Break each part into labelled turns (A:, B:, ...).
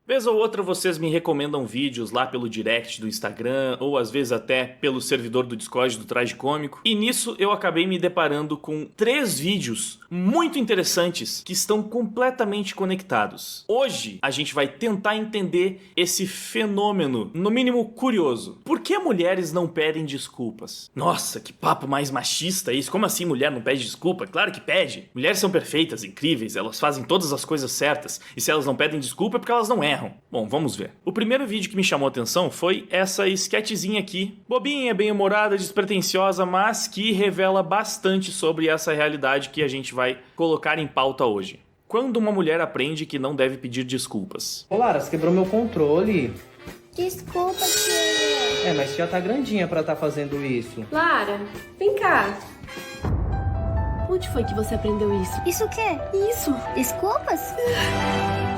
A: Vez ou outra vocês me recomendam vídeos lá pelo direct do Instagram ou às vezes até pelo servidor do Discord do Traje Cômico. E nisso eu acabei me deparando com 3 vídeos muito interessantes que estão completamente conectados. Hoje a gente vai tentar entender esse fenômeno, no mínimo curioso. Por que mulheres não pedem desculpas? Nossa, que papo mais machista isso. Como assim mulher não pede desculpa? Claro que pede. Mulheres são perfeitas, incríveis, elas fazem todas as coisas certas. E se elas não pedem desculpa é porque elas não erram. Bom, vamos ver. O primeiro vídeo que me chamou a atenção foi essa sketchzinha aqui. Bobinha, bem-humorada, despretensiosa, mas que revela bastante sobre essa realidade que a gente vai colocar em pauta hoje. Quando uma mulher aprende que não deve pedir desculpas.
B: Ô Lara, você quebrou meu controle.
C: Desculpa, tia.
B: Mas já tá grandinha pra tá fazendo isso.
D: Lara, vem cá. Onde foi que você aprendeu isso?
C: Isso o quê?
D: Isso.
C: Desculpas?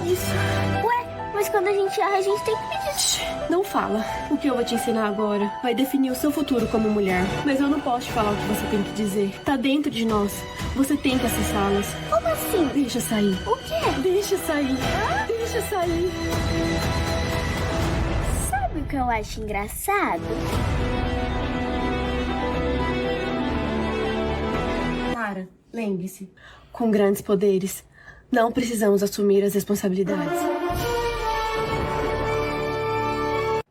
D: Isso.
C: Ué, mas quando a gente erra, a gente tem que pedir.
D: Não fala. O que eu vou te ensinar agora vai definir o seu futuro como mulher. Mas eu não posso te falar o que você tem que dizer. Tá dentro de nós. Você tem que acessá-las.
C: Como assim?
D: Deixa sair.
C: O quê?
D: Deixa sair. Deixa sair.
C: Sabe o que eu acho engraçado?
D: Lara, lembre-se. Com grandes poderes, não precisamos assumir as responsabilidades.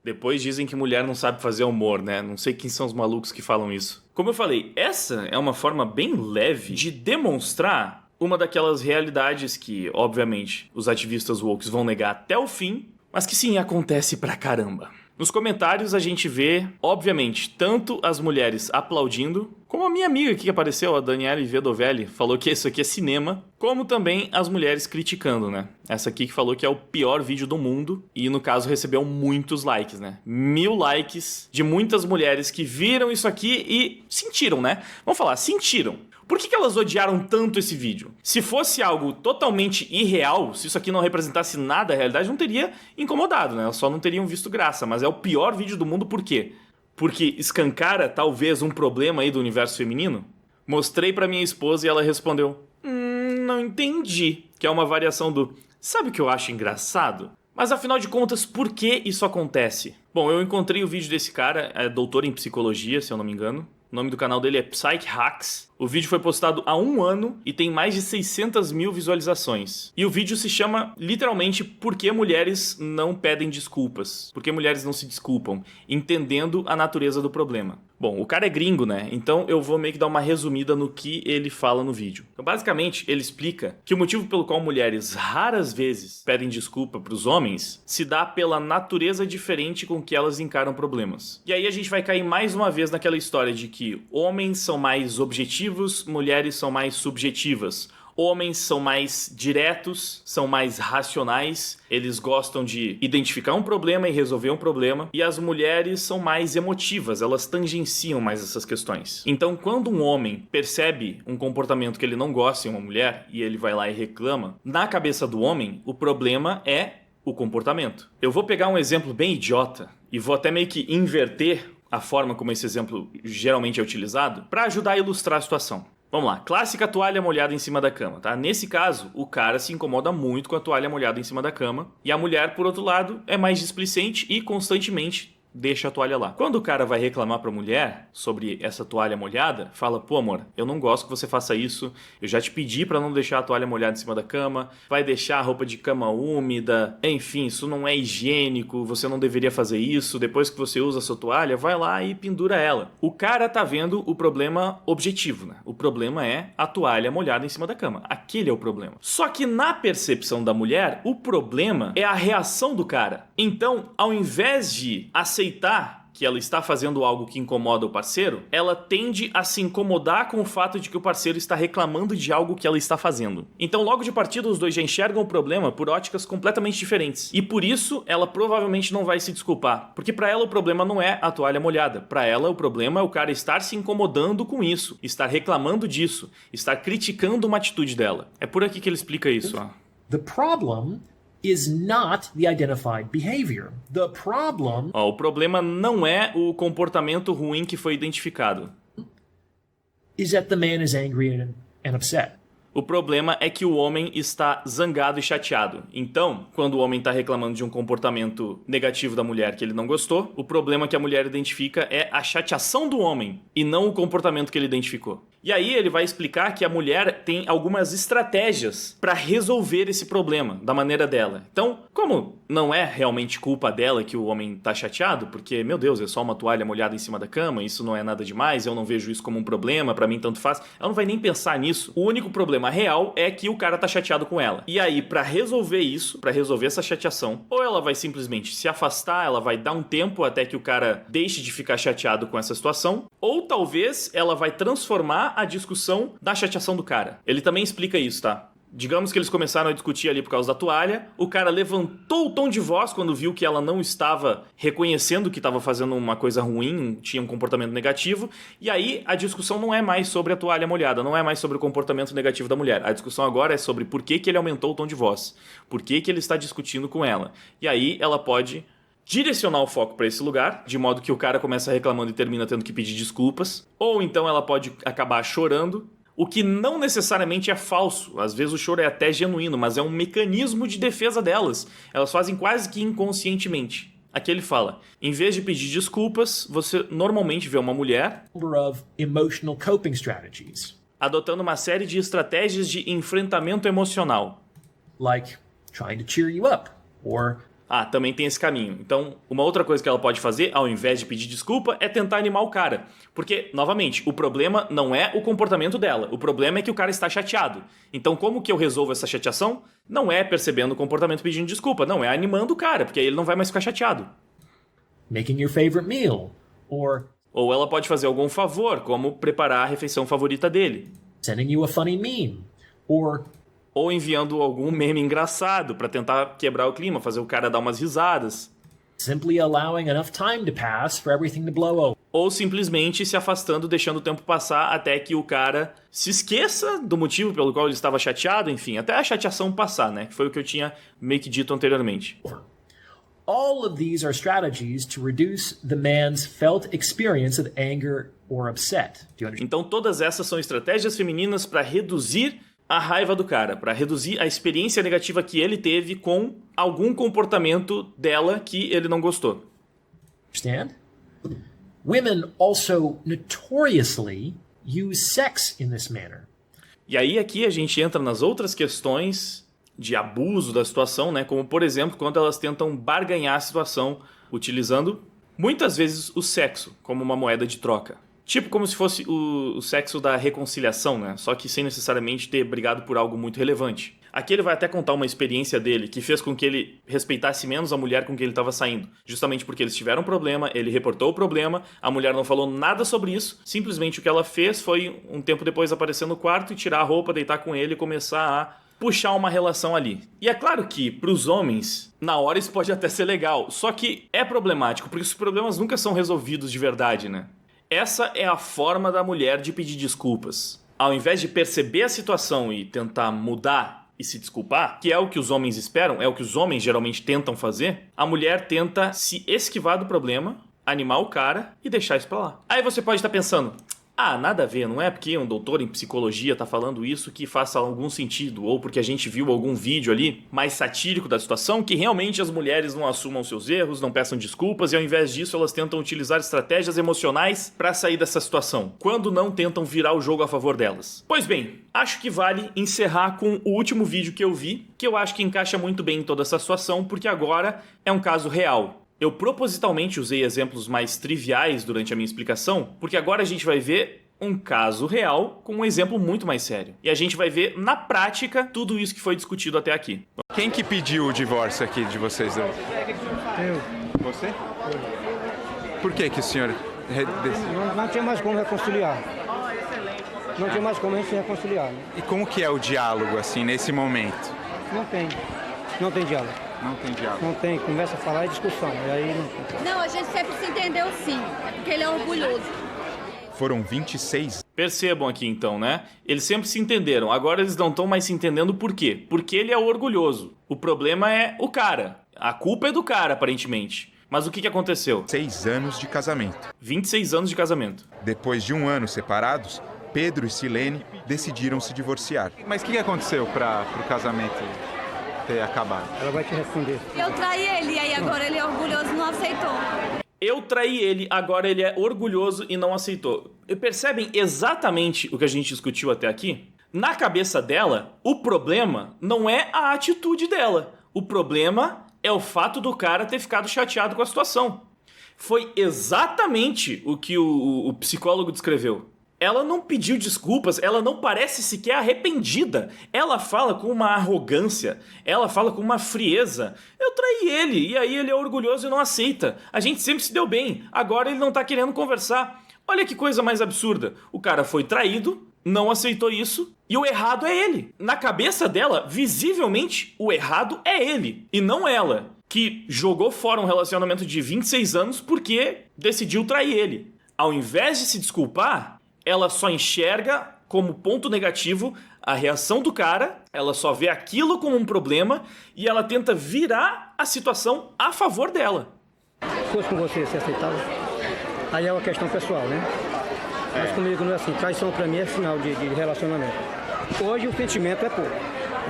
A: Depois dizem que mulher não sabe fazer humor, né? Não sei quem são os malucos que falam isso. Como eu falei, essa é uma forma bem leve de demonstrar uma daquelas realidades que, obviamente, os ativistas woke vão negar até o fim, mas que sim, acontece pra caramba. Nos comentários a gente vê, obviamente, tanto as mulheres aplaudindo, como a minha amiga aqui que apareceu, a Daniele Vedovelli, falou que isso aqui é cinema, como também as mulheres criticando, né? Essa aqui que falou que é o pior vídeo do mundo e, no caso, recebeu muitos likes, né? 1000 likes de muitas mulheres que viram isso aqui e sentiram, né? Vamos falar, sentiram. Por que elas odiaram tanto esse vídeo? Se fosse algo totalmente irreal, se isso aqui não representasse nada da realidade, não teria incomodado, né? Elas só não teriam visto graça, mas é o pior vídeo do mundo por quê? Porque escancara talvez um problema aí do universo feminino? Mostrei pra minha esposa e ela respondeu: não entendi. Que é uma variação do sabe o que eu acho engraçado? Mas afinal de contas, por que isso acontece? Bom, eu encontrei o vídeo desse cara, é doutor em psicologia, se eu não me engano. O nome do canal dele é Psych Hacks. O vídeo foi postado há 1 ano e tem mais de 600 mil visualizações. E o vídeo se chama, literalmente, Por que mulheres não pedem desculpas? Por que mulheres não se desculpam? Entendendo a natureza do problema. Bom, o cara é gringo, né? Então eu vou meio que dar uma resumida no que ele fala no vídeo. Então, basicamente, ele explica que o motivo pelo qual mulheres raras vezes pedem desculpa para os homens se dá pela natureza diferente com que elas encaram problemas. E aí a gente vai cair mais uma vez naquela história de que homens são mais objetivos, mulheres são mais subjetivas. Homens são mais diretos, são mais racionais, eles gostam de identificar um problema e resolver um problema, e as mulheres são mais emotivas, elas tangenciam mais essas questões. Então, quando um homem percebe um comportamento que ele não gosta em uma mulher, e ele vai lá e reclama, na cabeça do homem, o problema é o comportamento. Eu vou pegar um exemplo bem idiota, e vou até meio que inverter a forma como esse exemplo geralmente é utilizado, para ajudar a ilustrar a situação. Vamos lá, clássica toalha molhada em cima da cama, tá? Nesse caso, o cara se incomoda muito com a toalha molhada em cima da cama, e a mulher, por outro lado, é mais displicente e constantemente deixa a toalha lá. Quando o cara vai reclamar pra mulher sobre essa toalha molhada, fala: pô amor, eu não gosto que você faça isso, eu já te pedi pra não deixar a toalha molhada em cima da cama, vai deixar a roupa de cama úmida, enfim, isso não é higiênico, você não deveria fazer isso, depois que você usa a sua toalha, vai lá e pendura ela. O cara tá vendo o problema objetivo, né? O problema é a toalha molhada em cima da cama. Aquele é o problema. Só que na percepção da mulher, o problema é a reação do cara. Então, ao invés de aceitar que ela está fazendo algo que incomoda o parceiro, ela tende a se incomodar com o fato de que o parceiro está reclamando de algo que ela está fazendo. Então, logo de partida, os dois já enxergam o problema por óticas completamente diferentes. E por isso, ela provavelmente não vai se desculpar. Porque para ela o problema não é a toalha molhada. Para ela o problema é o cara estar se incomodando com isso, estar reclamando disso, estar criticando uma atitude dela. É por aqui que ele explica isso, ó.
E: The problem is not the identified behavior. The problem
A: O problema não é o comportamento ruim que foi identificado.
E: is that the man is angry and upset.
A: O problema é que o homem está zangado e chateado. Então, quando o homem está reclamando de um comportamento negativo da mulher que ele não gostou, o problema que a mulher identifica é a chateação do homem e não o comportamento que ele identificou. E aí ele vai explicar que a mulher tem algumas estratégias para resolver esse problema da maneira dela. Então, como não é realmente culpa dela que o homem tá chateado, porque, meu Deus, é só uma toalha molhada em cima da cama, isso não é nada demais, eu não vejo isso como um problema, pra mim tanto faz. Ela não vai nem pensar nisso. O único problema real é que o cara tá chateado com ela. E aí, pra resolver isso, pra resolver essa chateação, ou ela vai simplesmente se afastar, ela vai dar um tempo até que o cara deixe de ficar chateado com essa situação, ou talvez ela vai transformar a discussão da chateação do cara. Ele também explica isso, tá? Digamos que eles começaram a discutir ali por causa da toalha, o cara levantou o tom de voz quando viu que ela não estava reconhecendo que estava fazendo uma coisa ruim, tinha um comportamento negativo, e aí a discussão não é mais sobre a toalha molhada, não é mais sobre o comportamento negativo da mulher. A discussão agora é sobre por que ele aumentou o tom de voz, por que ele está discutindo com ela. E aí ela pode direcionar o foco para esse lugar, de modo que o cara começa reclamando e termina tendo que pedir desculpas, ou então ela pode acabar chorando, o que não necessariamente é falso. Às vezes o choro é até genuíno, mas é um mecanismo de defesa delas. Elas fazem quase que inconscientemente. Aqui ele fala, em vez de pedir desculpas, você normalmente vê uma mulher
E: of emotional coping strategies,
A: adotando uma série de estratégias de enfrentamento emocional.
E: like trying to cheer you up, or
A: Também tem esse caminho. Então, uma outra coisa que ela pode fazer, ao invés de pedir desculpa, é tentar animar o cara. Porque, novamente, o problema não é o comportamento dela. O problema é que o cara está chateado. Então, como que eu resolvo essa chateação? Não é percebendo o comportamento pedindo desculpa. Não, é animando o cara, porque aí ele não vai mais ficar chateado.
E: making your favorite meal, or
A: Ou ela pode fazer algum favor, como preparar a refeição favorita dele.
E: sending you a funny meme, or
A: Ou enviando algum meme engraçado pra tentar quebrar o clima, fazer o cara dar umas risadas.
E: simply allowing enough time to pass for everything to blow over.
A: Ou simplesmente se afastando, deixando o tempo passar até que o cara se esqueça do motivo pelo qual ele estava chateado, enfim, até a chateação passar, né? Que foi o que eu tinha meio que dito anteriormente.
E: All of these are strategies to reduce the man's felt experience of anger or upset. Do you understand?
A: Então todas essas são estratégias femininas para reduzir a raiva do cara, para reduzir a experiência negativa que ele teve com algum comportamento dela que ele não gostou.
E: Women also notoriously use sex in this manner.
A: E aí aqui a gente entra nas outras questões de abuso da situação, né? Como, por exemplo, quando elas tentam barganhar a situação utilizando, muitas vezes, o sexo como uma moeda de troca. Tipo como se fosse o sexo da reconciliação, né? Só que sem necessariamente ter brigado por algo muito relevante. Aqui ele vai até contar uma experiência dele que fez com que ele respeitasse menos a mulher com quem ele estava saindo. Justamente porque eles tiveram um problema, ele reportou o problema, a mulher não falou nada sobre isso. Simplesmente o que ela fez foi, um tempo depois, aparecer no quarto e tirar a roupa, deitar com ele e começar a puxar uma relação ali. E é claro que, pros homens, na hora isso pode até ser legal. Só que é problemático, porque os problemas nunca são resolvidos de verdade, né? Essa é a forma da mulher de pedir desculpas. Ao invés de perceber a situação e tentar mudar e se desculpar, que é o que os homens esperam, é o que os homens geralmente tentam fazer, a mulher tenta se esquivar do problema, animar o cara e deixar isso pra lá. Aí você pode estar pensando, nada a ver, não é porque um doutor em psicologia tá falando isso que faça algum sentido, ou porque a gente viu algum vídeo ali mais satírico da situação, que realmente as mulheres não assumam seus erros, não peçam desculpas, e ao invés disso elas tentam utilizar estratégias emocionais pra sair dessa situação, quando não tentam virar o jogo a favor delas. Pois bem, acho que vale encerrar com o último vídeo que eu vi, que eu acho que encaixa muito bem em toda essa situação, porque agora é um caso real. Eu propositalmente usei exemplos mais triviais durante a minha explicação, porque agora a gente vai ver um caso real com um exemplo muito mais sério. E a gente vai ver na prática tudo isso que foi discutido até aqui.
F: Quem que pediu o divórcio aqui de vocês dois?
G: Eu.
F: Você? Por que o senhor...
G: Não tinha mais como reconciliar. Não tinha mais como a gente reconciliar. Né?
F: E como que é o diálogo, assim, nesse momento?
G: Não tem. Não tem diálogo.
F: Não tem diálogo.
G: Não tem. Começa a falar e discussão. E aí não tem.
H: Não, a gente sempre se entendeu sim. É porque ele é orgulhoso.
F: Foram 26.
A: Percebam aqui então, né? Eles sempre se entenderam, agora eles não estão mais se entendendo por quê? Porque ele é orgulhoso. O problema é o cara. A culpa é do cara, aparentemente. Mas o que aconteceu?
F: 6 anos de casamento.
A: 26 anos de casamento.
F: Depois de 1 ano separados, Pedro e Silene decidiram se divorciar. Mas o que aconteceu para o casamento ter acabado?
G: Ela vai te responder.
H: Eu traí ele e aí agora ele é orgulhoso e não aceitou.
A: Eu traí ele, agora ele é orgulhoso e não aceitou. Percebem exatamente o que a gente discutiu até aqui? Na cabeça dela, o problema não é a atitude dela. O problema é o fato do cara ter ficado chateado com a situação. Foi exatamente o que o psicólogo descreveu. Ela não pediu desculpas, ela não parece sequer arrependida. Ela fala com uma arrogância, ela fala com uma frieza. Eu traí ele, e aí ele é orgulhoso e não aceita. A gente sempre se deu bem, agora ele não tá querendo conversar. Olha que coisa mais absurda. O cara foi traído, não aceitou isso, e o errado é ele. Na cabeça dela, visivelmente, o errado é ele, e não ela, que jogou fora um relacionamento de 26 anos porque decidiu trair ele. Ao invés de se desculpar, ela só enxerga como ponto negativo a reação do cara, ela só vê aquilo como um problema e ela tenta virar a situação a favor dela.
G: Se fosse com você, você aceitava? Aí é uma questão pessoal, né? Mas comigo não é assim. Traição pra mim é sinal de relacionamento. Hoje o sentimento é pouco.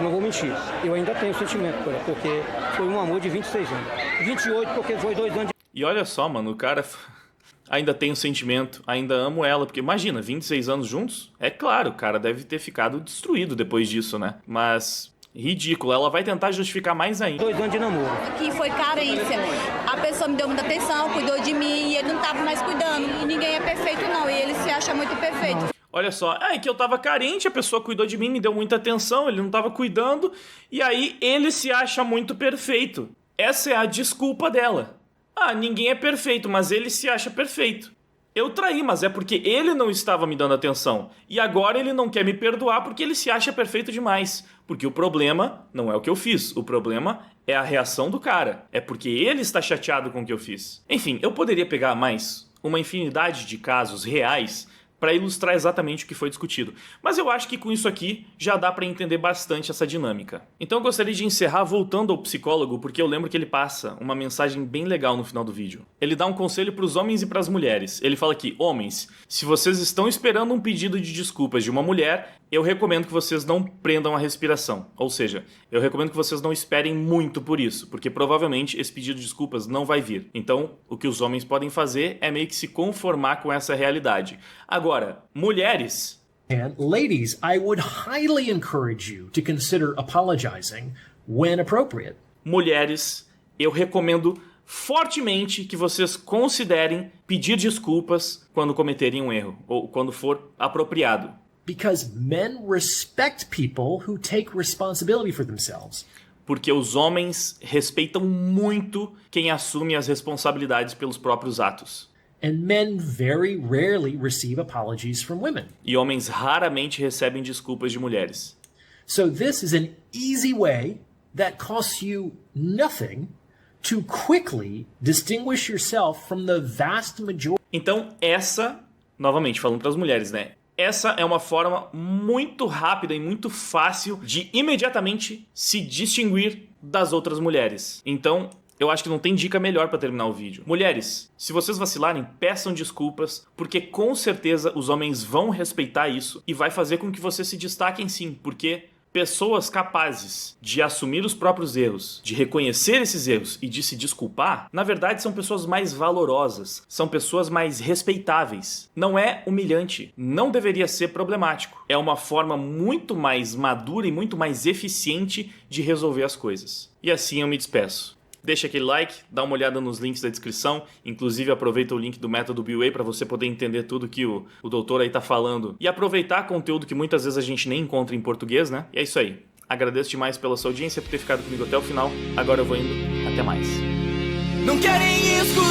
G: Não vou mentir. Eu ainda tenho sentimento por ela, porque foi um amor de 26 anos. 28 porque foi 2 anos de...
A: E olha só, mano, o cara... Ainda tem o sentimento, ainda amo ela, porque imagina, 26 anos juntos? É claro, o cara deve ter ficado destruído depois disso, né? Mas, ridículo, ela vai tentar justificar mais ainda.
G: 2 anos de namoro.
H: Que foi carência. A pessoa me deu muita atenção, cuidou de mim e ele não tava mais cuidando. E ninguém é perfeito não, e ele se acha muito perfeito.
A: Olha só, é que eu tava carente, a pessoa cuidou de mim, me deu muita atenção, ele não tava cuidando, e aí ele se acha muito perfeito. Essa é a desculpa dela. Ah, ninguém é perfeito, mas ele se acha perfeito. Eu traí, mas é porque ele não estava me dando atenção. E agora ele não quer me perdoar porque ele se acha perfeito demais. Porque o problema não é o que eu fiz. O problema é a reação do cara. É porque ele está chateado com o que eu fiz. Enfim, eu poderia pegar mais uma infinidade de casos reais para ilustrar exatamente o que foi discutido. Mas eu acho que com isso aqui já dá para entender bastante essa dinâmica. Então eu gostaria de encerrar voltando ao psicólogo, porque eu lembro que ele passa uma mensagem bem legal no final do vídeo. Ele dá um conselho para os homens e para as mulheres. Ele fala que, homens, se vocês estão esperando um pedido de desculpas de uma mulher, eu recomendo que vocês não prendam a respiração. Ou seja, eu recomendo que vocês não esperem muito por isso, porque provavelmente esse pedido de desculpas não vai vir. Então, o que os homens podem fazer é meio que se conformar com essa realidade. Agora, mulheres...
E: And ladies, I would highly encourage you to consider apologizing when appropriate.
A: Mulheres, eu recomendo fortemente que vocês considerem pedir desculpas quando cometerem um erro, ou quando for apropriado.
E: Because men respect people who take responsibility for themselves.
A: Porque os homens respeitam muito quem assume as responsabilidades pelos próprios atos.
E: And men very rarely receive apologies from women.
A: E homens raramente recebem desculpas de mulheres.
E: So this is an easy way that costs you nothing to quickly distinguish yourself from the vast majority.
A: Então essa, novamente falando para as mulheres, né? Essa é uma forma muito rápida e muito fácil de imediatamente se distinguir das outras mulheres. Então, eu acho que não tem dica melhor para terminar o vídeo. Mulheres, se vocês vacilarem, peçam desculpas, porque com certeza os homens vão respeitar isso e vai fazer com que vocês se destaquem sim, porque pessoas capazes de assumir os próprios erros, de reconhecer esses erros e de se desculpar, na verdade são pessoas mais valorosas, são pessoas mais respeitáveis. Não é humilhante, não deveria ser problemático. É uma forma muito mais madura e muito mais eficiente de resolver as coisas. E assim eu me despeço. Deixa aquele like, dá uma olhada nos links da descrição, inclusive aproveita o link do método BWay para você poder entender tudo que o doutor aí tá falando e aproveitar conteúdo que muitas vezes a gente nem encontra em português, né? E é isso aí. Agradeço demais pela sua audiência, por ter ficado comigo até o final. Agora eu vou indo. Até mais.
I: Não querem escutar.